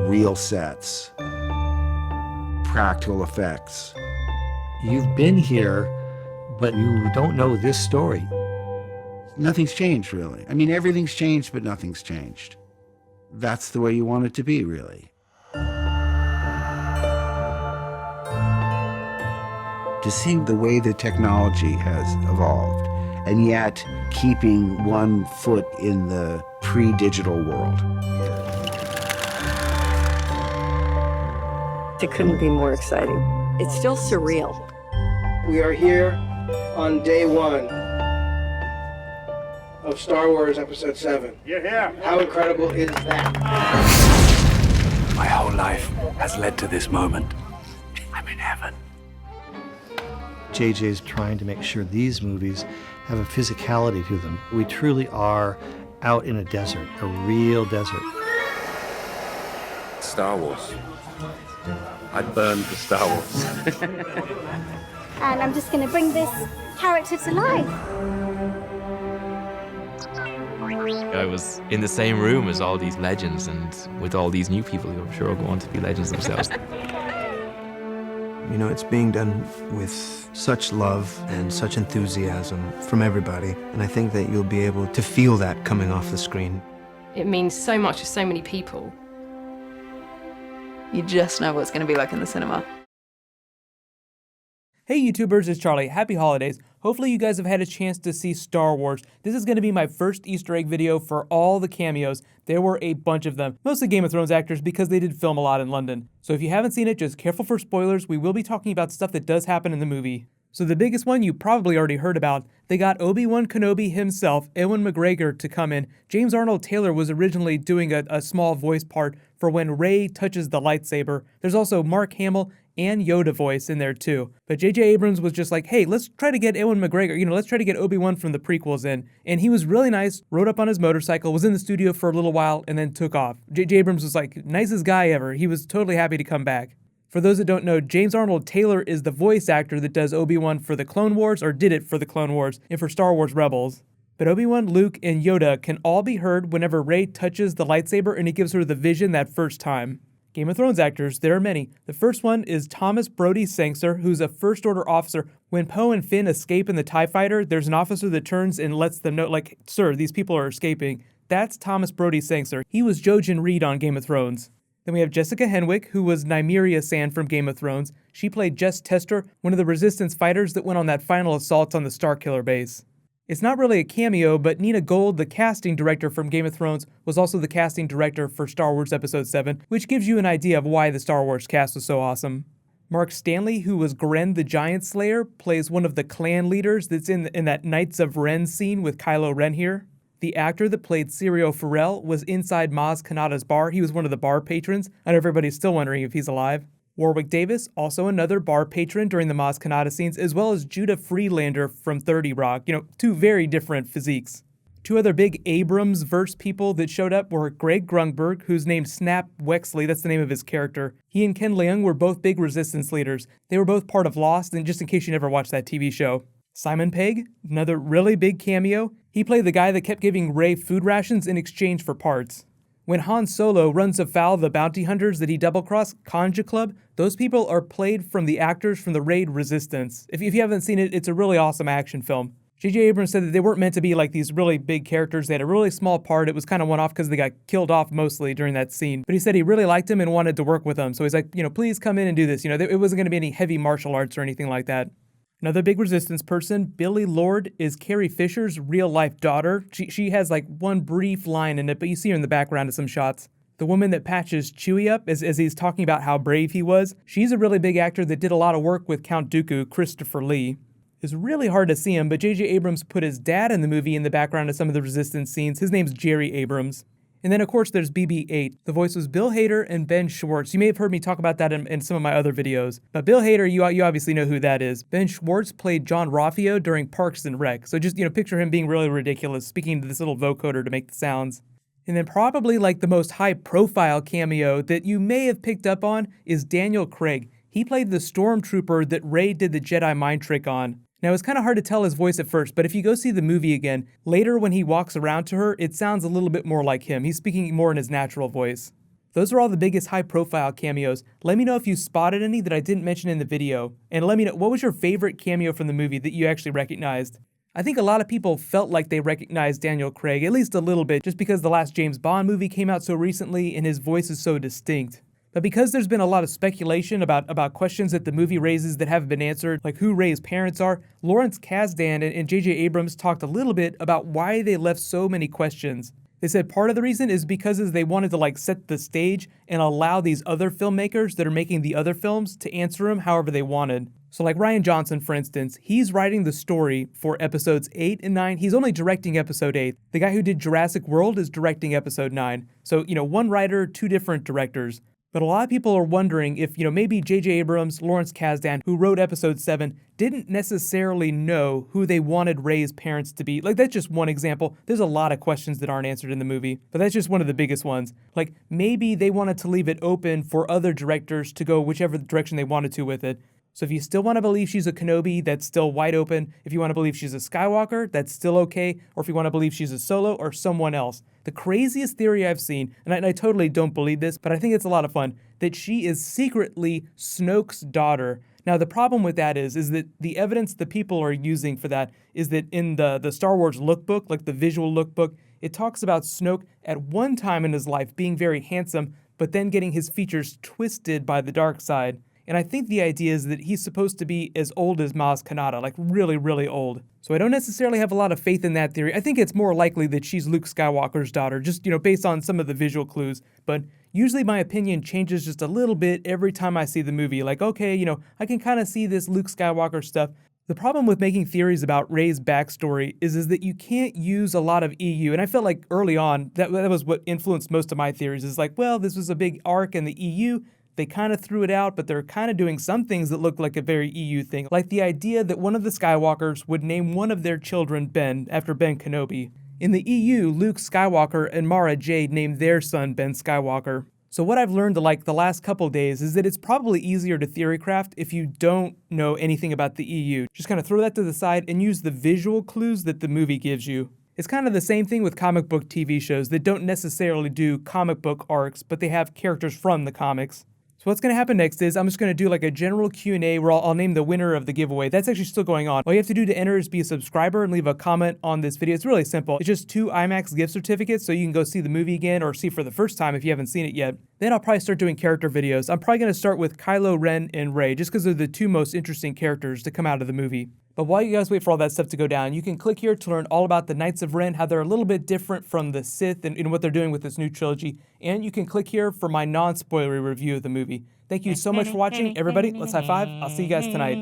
Real sets, practical effects. You've been here, but you don't know this story. Nothing's changed, really. I mean, everything's changed, but nothing's changed. That's the way you want it to be, really. To see the way the technology has evolved, and yet keeping one foot in the pre-digital world. It couldn't be more exciting. It's still surreal. We are here on day one of Star Wars Episode 7. You're here. How incredible is that? My whole life has led to this moment. I'm in heaven. JJ's trying to make sure these movies have a physicality to them. We truly are out in a desert, a real desert. Star Wars. I burned for Star Wars. And I'm just going to bring this character to life. I was in the same room as all these legends and with all these new people who I'm sure will go on to be legends themselves. You know, it's being done with such love and such enthusiasm from everybody, and I think that you'll be able to feel that coming off the screen. It means so much to so many people. You just know what it's going to be like in the cinema. Hey YouTubers, it's Charlie. Happy holidays. Hopefully you guys have had a chance to see Star Wars. This is going to be my first Easter egg video for all the cameos. There were a bunch of them, mostly Game of Thrones actors because they did film a lot in London. So if you haven't seen it, just careful for spoilers. We will be talking about stuff that does happen in the movie. So the biggest one you probably already heard about, they got Obi-Wan Kenobi himself, Ewan McGregor, to come in. James Arnold Taylor was originally doing a small voice part for when Rey touches the lightsaber. There's also Mark Hamill and Yoda voice in there too. But J.J. Abrams was just like, hey, let's try to get Ewan McGregor, let's try to get Obi-Wan from the prequels in. And he was really nice, rode up on his motorcycle, was in the studio for a little while, and then took off. J.J. Abrams was like, nicest guy ever. He was totally happy to come back. For those that don't know, James Arnold Taylor is the voice actor that does Obi-Wan for the Clone Wars, or did it for the Clone Wars, and for Star Wars Rebels. But Obi-Wan, Luke, and Yoda can all be heard whenever Rey touches the lightsaber and it gives her the vision that first time. Game of Thrones actors, there are many. The first one is Thomas Brodie Sangster, who's a First Order officer. When Poe and Finn escape in the TIE Fighter, there's an officer that turns and lets them know, like, sir, these people are escaping. That's Thomas Brodie Sangster. He was Jojen Reed on Game of Thrones. Then we have Jessica Henwick, who was Nymeria Sand from Game of Thrones. She played Jess Tester, one of the Resistance fighters that went on that final assault on the Starkiller base. It's not really a cameo, but Nina Gold, the casting director from Game of Thrones, was also the casting director for Star Wars Episode 7, which gives you an idea of why the Star Wars cast was so awesome. Mark Stanley, who was Gren the Giant Slayer, plays one of the clan leaders that's in that Knights of Ren scene with Kylo Ren here. The actor that played Sirio Farrell was inside Maz Kanata's bar. He was one of the bar patrons, and everybody's still wondering if he's alive. Warwick Davis, also another bar patron during the Maz Kanata scenes, as well as Judah Friedlander from 30 Rock. Two very different physiques. Two other big Abrams-verse people that showed up were Greg Grunberg, who's named Snap Wexley, that's the name of his character. He and Ken Leung were both big Resistance leaders. They were both part of Lost, and just in case you never watched that TV show. Simon Pegg, another really big cameo. He played the guy that kept giving Rey food rations in exchange for parts. When Han Solo runs afoul of the bounty hunters that he double-crossed, Kanja Club, those people are played from the actors from the Raid Resistance. If you haven't seen it, it's a really awesome action film. J.J. Abrams said that they weren't meant to be like these really big characters. They had a really small part. It was kind of one-off because they got killed off mostly during that scene. But he said he really liked him and wanted to work with them. So he's like, please come in and do this. It wasn't going to be any heavy martial arts or anything like that. Another big Resistance person, Billy Lord, is Carrie Fisher's real-life daughter. She has like one brief line in it, but you see her in the background of some shots. The woman that patches Chewie up as he's talking about how brave he was, she's a really big actor that did a lot of work with Count Dooku, Christopher Lee. It's really hard to see him, but J.J. Abrams put his dad in the movie in the background of some of the Resistance scenes. His name's Jerry Abrams. And then, of course, there's BB-8. The voice was Bill Hader and Ben Schwartz. You may have heard me talk about that in some of my other videos. But Bill Hader, you obviously know who that is. Ben Schwartz played John Raffio during Parks and Rec. So just, picture him being really ridiculous, speaking to this little vocoder to make the sounds. And then probably like the most high-profile cameo that you may have picked up on is Daniel Craig. He played the stormtrooper that Rey did the Jedi mind trick on. Now, it's kind of hard to tell his voice at first, but if you go see the movie again, later when he walks around to her, it sounds a little bit more like him. He's speaking more in his natural voice. Those are all the biggest high-profile cameos. Let me know if you spotted any that I didn't mention in the video, and let me know what was your favorite cameo from the movie that you actually recognized. I think a lot of people felt like they recognized Daniel Craig, at least a little bit, just because the last James Bond movie came out so recently and his voice is so distinct. But because there's been a lot of speculation about questions that the movie raises that haven't been answered, like who Rey's parents are, Lawrence Kasdan and J.J. Abrams talked a little bit about why they left so many questions. They said part of the reason is because they wanted to set the stage and allow these other filmmakers that are making the other films to answer them however they wanted. So like Rian Johnson, for instance, he's writing the story for episodes 8 and 9. He's only directing episode 8. The guy who did Jurassic World is directing episode 9. So, one writer, two different directors. But a lot of people are wondering if, maybe J.J. Abrams, Lawrence Kasdan, who wrote episode 7, didn't necessarily know who they wanted Rey's parents to be. That's just one example. There's a lot of questions that aren't answered in the movie, but that's just one of the biggest ones. Maybe they wanted to leave it open for other directors to go whichever direction they wanted to with it. So if you still want to believe she's a Kenobi, that's still wide open. If you want to believe she's a Skywalker, that's still okay. Or if you want to believe she's a Solo or someone else. The craziest theory I've seen, and I totally don't believe this, but I think it's a lot of fun, that she is secretly Snoke's daughter. Now the problem with that is that the evidence the people are using for that is that in the Star Wars lookbook, like the visual lookbook, it talks about Snoke at one time in his life being very handsome, but then getting his features twisted by the dark side. And I think the idea is that he's supposed to be as old as Maz Kanata, really, really old. So I don't necessarily have a lot of faith in that theory. I think it's more likely that she's Luke Skywalker's daughter, just, based on some of the visual clues. But usually my opinion changes just a little bit every time I see the movie. Okay, I can kind of see this Luke Skywalker stuff. The problem with making theories about Rey's backstory is that you can't use a lot of EU. And I felt like early on, that was what influenced most of my theories, is this was a big arc in the EU. They kind of threw it out, but they're kind of doing some things that look like a very EU thing. Like the idea that one of the Skywalkers would name one of their children Ben, after Ben Kenobi. In the EU, Luke Skywalker and Mara Jade named their son Ben Skywalker. So what I've learned the last couple days is that it's probably easier to theory craft if you don't know anything about the EU. Just kind of throw that to the side and use the visual clues that the movie gives you. It's kind of the same thing with comic book TV shows that don't necessarily do comic book arcs, but they have characters from the comics. So what's going to happen next is I'm just going to do a general Q&A where I'll name the winner of the giveaway. That's actually still going on. All you have to do to enter is be a subscriber and leave a comment on this video. It's really simple. It's just 2 IMAX gift certificates so you can go see the movie again or see for the first time if you haven't seen it yet. Then I'll probably start doing character videos. I'm probably going to start with Kylo Ren and Rey just because they're the 2 most interesting characters to come out of the movie. But while you guys wait for all that stuff to go down, you can click here to learn all about the Knights of Ren, how they're a little bit different from the Sith and what they're doing with this new trilogy. And you can click here for my non-spoilery review of the movie. Thank you so much for watching. Everybody, let's high five. I'll see you guys tonight.